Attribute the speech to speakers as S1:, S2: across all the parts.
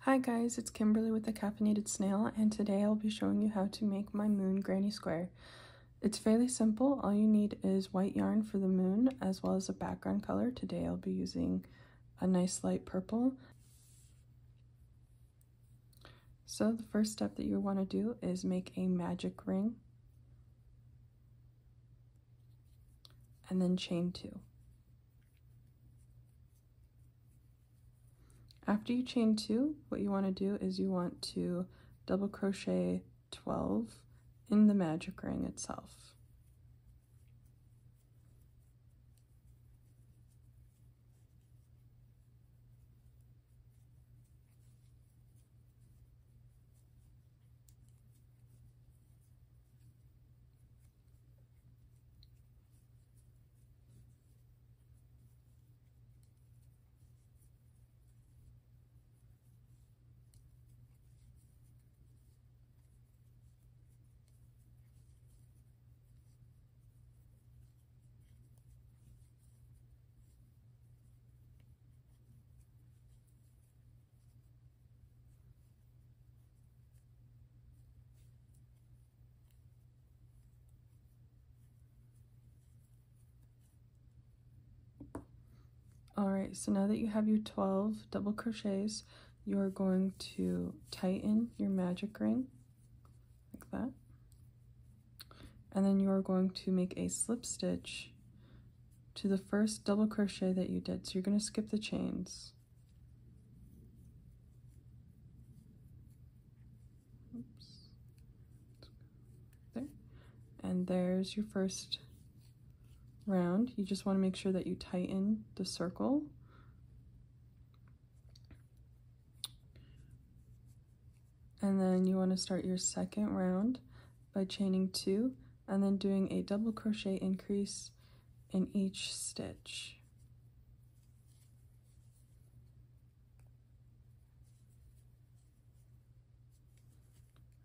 S1: Hi guys, it's Kimberly with the Caffeinated Snail, and today I'll be showing you how to make my moon granny square. It's fairly simple. All you need is white yarn for the moon as well as a background color. Today I'll be using a nice light purple. So the first step that you want to do is make a magic ring and then chain 2. After you chain 2, what you want to do is you want to double crochet 12 in the magic ring itself. Alright, so now that you have your 12 double crochets, you're going to tighten your magic ring, like that. And then you're going to make a slip stitch to the first double crochet that you did. So you're going to skip the chains. Oops. There. And there's your first round. You just want to make sure that you tighten the circle. And then you want to start your second round by chaining 2 and then doing a double crochet increase in each stitch.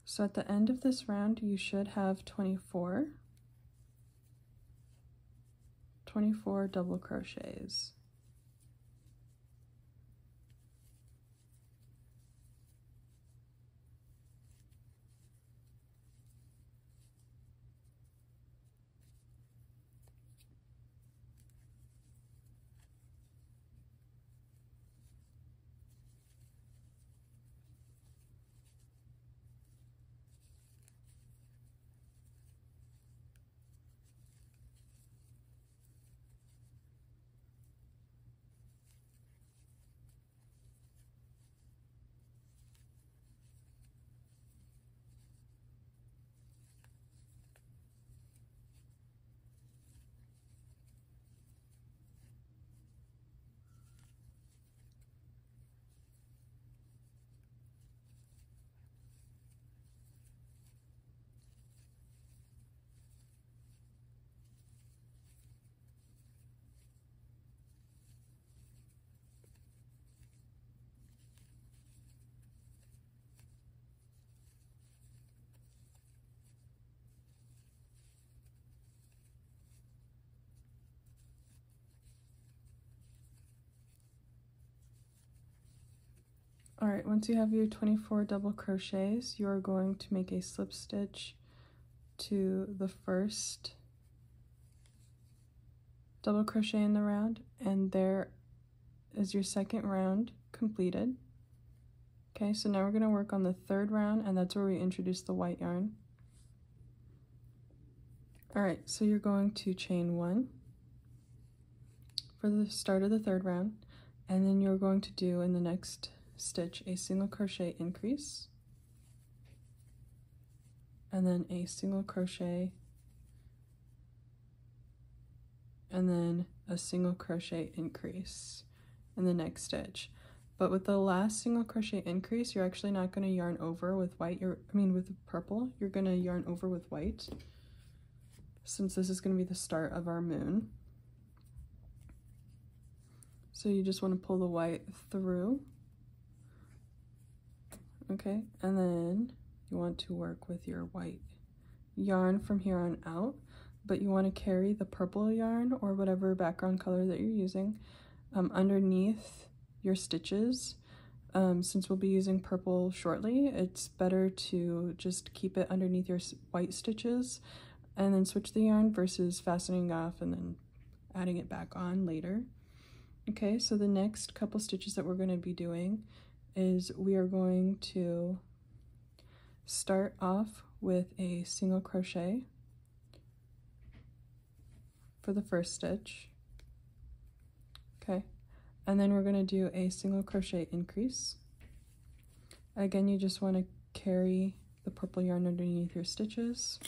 S1: So at the end of this round you should have 24 double crochets. Alright, once you have your 24 double crochets, you are going to make a slip stitch to the first double crochet in the round, and there is your second round completed. Okay, so now we're going to work on the third round, and that's where we introduce the white yarn. Alright, so you're going to chain 1 for the start of the third round, and then you're going to do in the next stitch a single crochet increase, and then a single crochet, and then a single crochet increase in the next stitch. But with the last single crochet increase, you're actually not going to yarn over with white, with purple, you're going to yarn over with white, since this is going to be the start of our moon. So you just want to pull the white through. Okay, and then you want to work with your white yarn from here on out, but you want to carry the purple yarn or whatever background color that you're using underneath your stitches since we'll be using purple shortly, it's better to just keep it underneath your white stitches and then switch the yarn versus fastening off and then adding it back on later. Okay, so the next couple stitches that we're going to be doing is we are going to start off with a single crochet for the first stitch. Okay, and then we're going to do a single crochet increase. Again, you just want to carry the purple yarn underneath your stitches.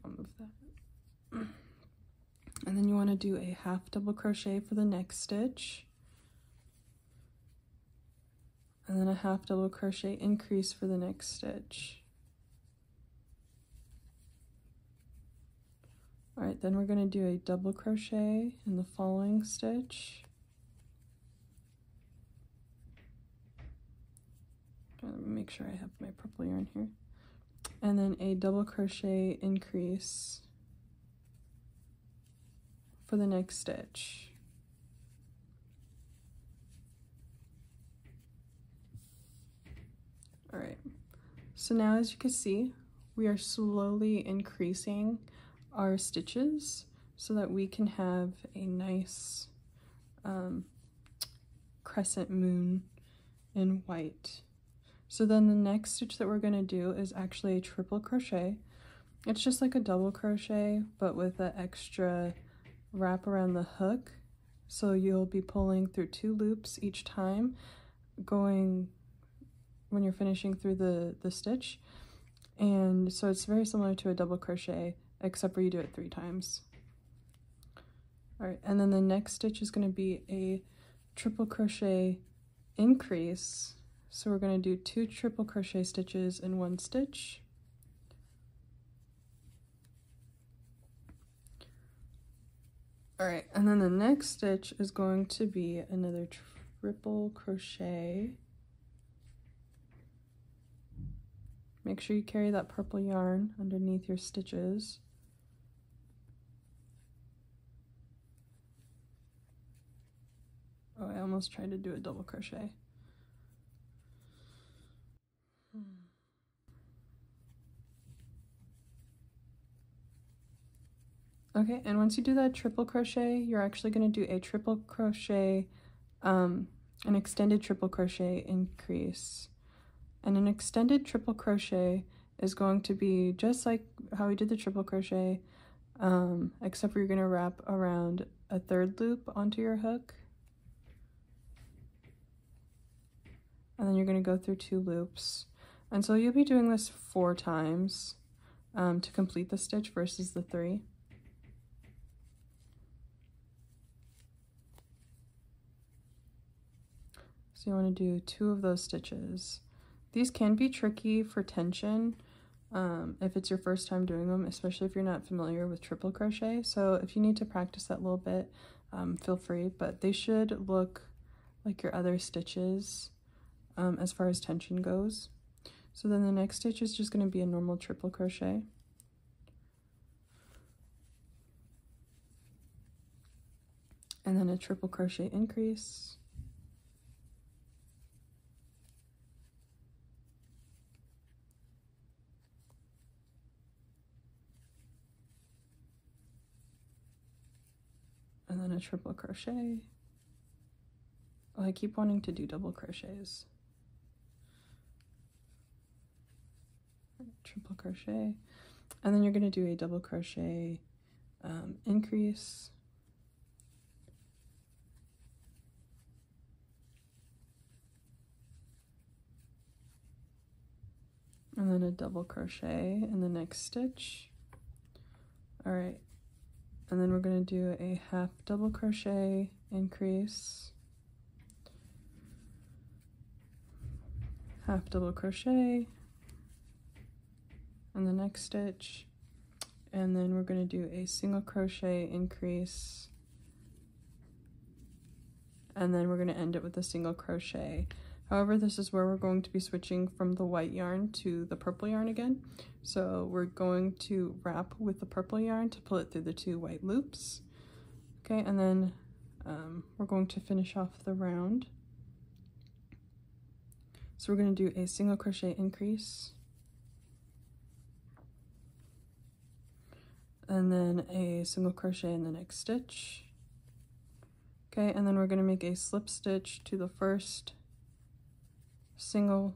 S1: I'll move that. And then you want to do a half double crochet for the next stitch, and then a half double crochet increase for the next stitch. All right, then we're going to do a double crochet in the following stitch. Let me make sure I have my purple yarn here. And then a double crochet increase for the next stitch. All right, so now as you can see, we are slowly increasing our stitches so that we can have a nice crescent moon in white. So then the next stitch that we're going to do is actually a triple crochet. It's just like a double crochet but with an extra wrap around the hook. So you'll be pulling through 2 loops each time, going when you're finishing through the stitch. And so it's very similar to a double crochet, except for you do it 3 times. All right, and then the next stitch is going to be a triple crochet increase. So we're going to do 2 triple crochet stitches in 1 stitch. All right, and then the next stitch is going to be another triple crochet. Make sure you carry that purple yarn underneath your stitches. Oh, I almost tried to do a double crochet. Okay, and once you do that triple crochet, you're actually going to do a triple crochet, an extended triple crochet increase. And an extended triple crochet is going to be just like how we did the triple crochet, except for you're going to wrap around a 3rd loop onto your hook. And then you're going to go through 2 loops. And so you'll be doing this 4 times to complete the stitch versus the 3. So you want to do 2 of those stitches. These can be tricky for tension if it's your first time doing them, especially if you're not familiar with triple crochet. So if you need to practice that a little bit, feel free, but they should look like your other stitches as far as tension goes. So then the next stitch is just going to be a normal triple crochet. And then a triple crochet increase. And then a triple crochet. Oh, I keep wanting to do double crochets. Triple crochet. And then you're going to do a double crochet increase. And then a double crochet in the next stitch. All right. And then we're going to do a half double crochet increase, half double crochet in the next stitch, and then we're going to do a single crochet increase, and then we're going to end it with a single crochet. However, this is where we're going to be switching from the white yarn to the purple yarn again. So we're going to wrap with the purple yarn to pull it through the 2 white loops. Okay, and then we're going to finish off the round. So we're going to do a single crochet increase, and then a single crochet in the next stitch. Okay, and then we're going to make a slip stitch to the first single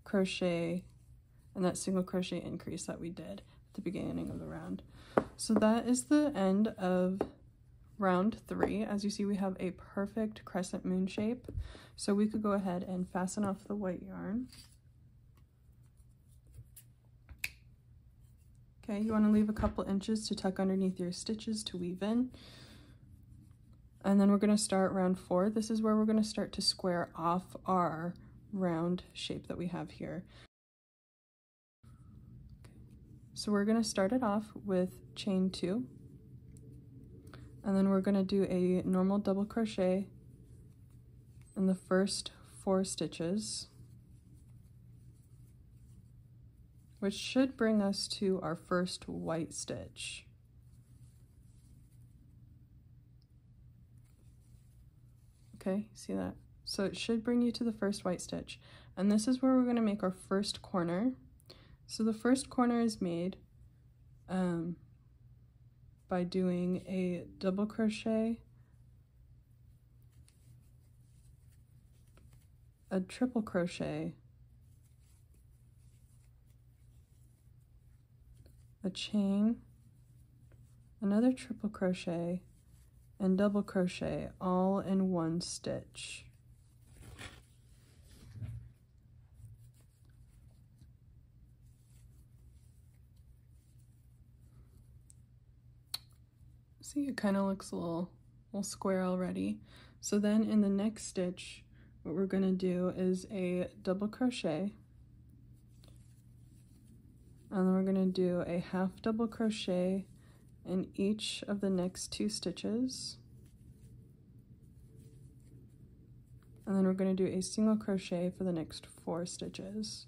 S1: crochet and that single crochet increase that we did at the beginning of the round. So that is the end of round 3. As you see, we have a perfect crescent moon shape. So we could go ahead and fasten off the white yarn. Okay, you want to leave a couple inches to tuck underneath your stitches to weave in. And then we're going to start round 4. This is where we're going to start to square off our round shape that we have here. So we're going to start it off with chain 2, and then we're going to do a normal double crochet in the first 4 stitches, which should bring us to our first white stitch. Okay, see that? So it should bring you to the first white stitch, and this is where we're going to make our first corner. So the first corner is made by doing a double crochet, a triple crochet, a chain, another triple crochet, and double crochet all in one stitch. See, it kind of looks a little square already. So then in the next stitch, what we're going to do is a double crochet, and then we're going to do a half double crochet in each of the next 2 stitches, and then we're going to do a single crochet for the next 4 stitches.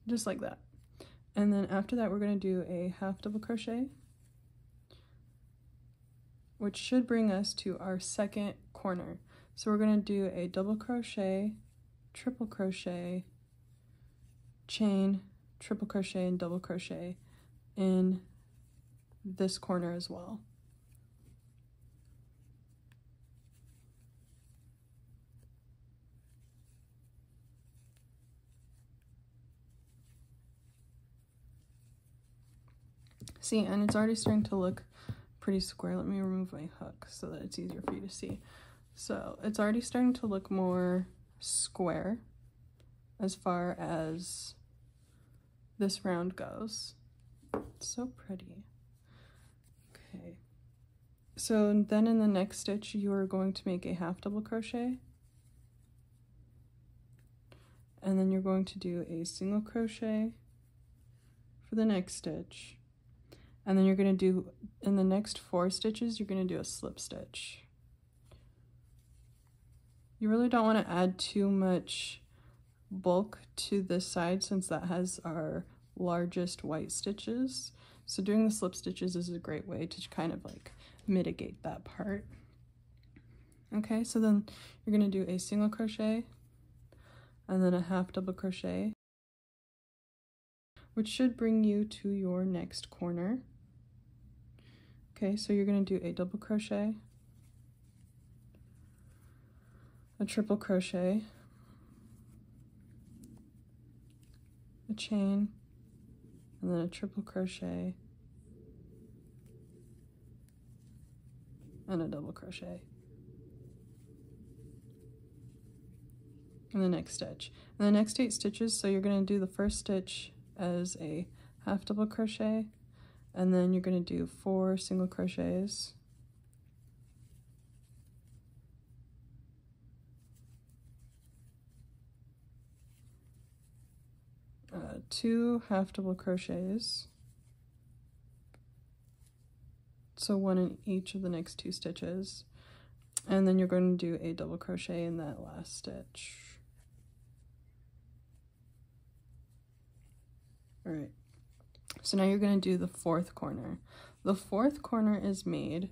S1: Just like that. And then after that, we're going to do a half double crochet, which should bring us to our second corner. So we're going to do a double crochet, triple crochet, chain, triple crochet, and double crochet in this corner as well. See, and it's already starting to look pretty square. Let me remove my hook so that it's easier for you to see. So it's already starting to look more square as far as this round goes. It's so pretty. Okay. So then in the next stitch, you are going to make a half double crochet, and then you're going to do a single crochet for the next stitch. And then you're going to do, in the next 4 stitches, you're going to do a slip stitch. You really don't want to add too much bulk to this side since that has our largest white stitches. So doing the slip stitches is a great way to kind of like mitigate that part. Okay, so then you're going to do a single crochet and then a half double crochet, which should bring you to your next corner. Okay, so you're going to do a double crochet, a triple crochet, a chain, and then a triple crochet, and a double crochet in the next stitch. In the next 8 stitches, so you're going to do the first stitch as a half double crochet, and then you're going to do 4 single crochets, two half double crochets, so 1 in each of the next 2 stitches, and then you're going to do a double crochet in that last stitch. All right. So now you're going to do the 4th corner. The 4th corner is made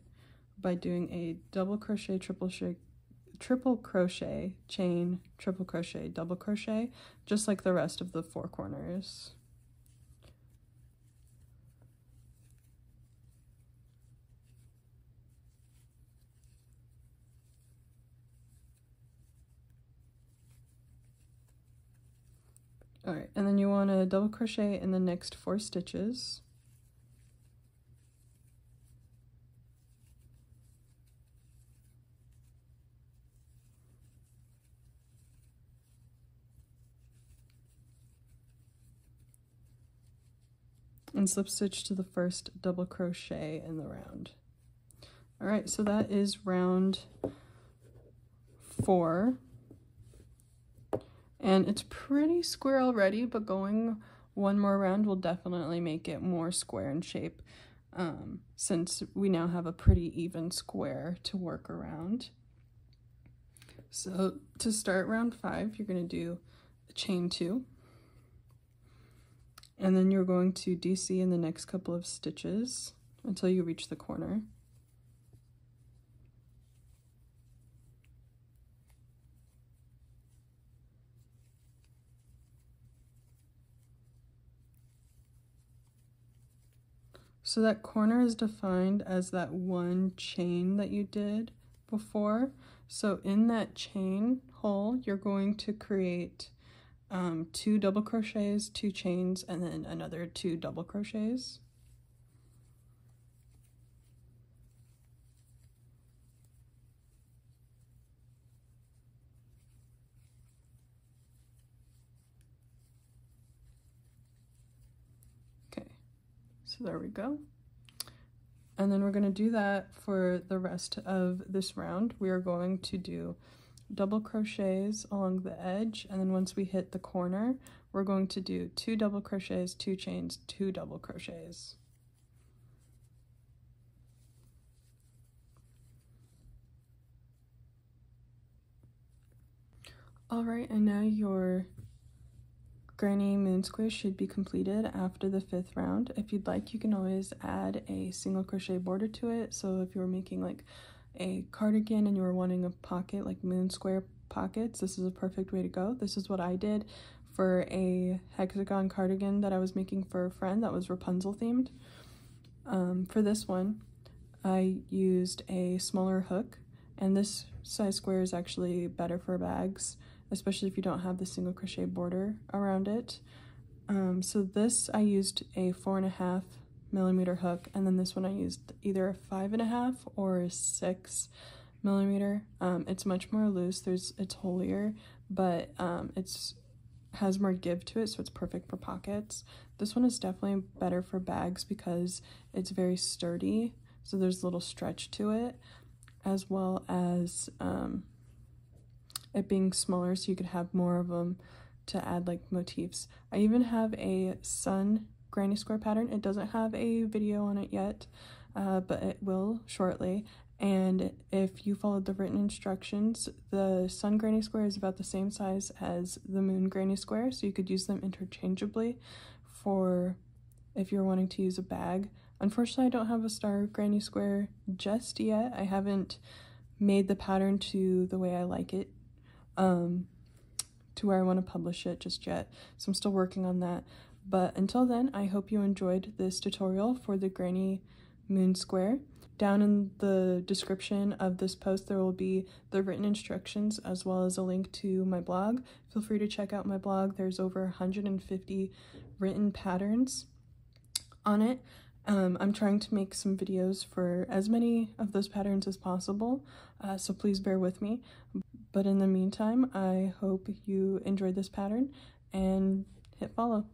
S1: by doing a double crochet, triple crochet, chain, triple crochet, double crochet, just like the rest of the 4 corners. All right, and then you want to double crochet in the next 4 stitches. And slip stitch to the first double crochet in the round. All right, so that is round 4. And it's pretty square already, but going one more round will definitely make it more square in shape, since we now have a pretty even square to work around. So to start round 5, you're going to do a chain 2. And then you're going to DC in the next couple of stitches until you reach the corner. So that corner is defined as that one chain that you did before. So in that chain hole, you're going to create 2 double crochets, 2 chains, and then another 2 double crochets. Okay, so there we go. And then we're going to do that for the rest of this round. We are going to do double crochets along the edge, and then once we hit the corner, we're going to do 2 double crochets, 2 chains, 2 double crochets. All right, and now your granny moon square should be completed after the 5th round. If you'd like, you can always add a single crochet border to it. So if you're making like a cardigan and you were wanting a pocket, like moon square pockets, this is a perfect way to go. This is what I did for a hexagon cardigan that I was making for a friend that was Rapunzel themed. For this one, I used a smaller hook, and this size square is actually better for bags, especially if you don't have the single crochet border around it. So this, I used a 4.5 millimeter hook, and then this one I used either a 5.5 or a 6 millimeter. It's much more loose, it's holier, but it's has more give to it, so it's perfect for pockets. This one is definitely better for bags because it's very sturdy, so there's a little stretch to it, as well as it being smaller, so you could have more of them to add like motifs. I even have a sun granny square pattern. It doesn't have a video on it yet, but it will shortly. And if you followed the written instructions, the sun granny square is about the same size as the moon granny square, so you could use them interchangeably for if you're wanting to use a bag. Unfortunately, I don't have a star granny square just yet. I haven't made the pattern to the way I like it, to where I want to publish it just yet, so I'm still working on that. But until then, I hope you enjoyed this tutorial for the granny moon square. Down in the description of this post, there will be the written instructions as well as a link to my blog. Feel free to check out my blog. There's over 150 written patterns on it. I'm trying to make some videos for as many of those patterns as possible, so please bear with me. But in the meantime, I hope you enjoyed this pattern and hit follow.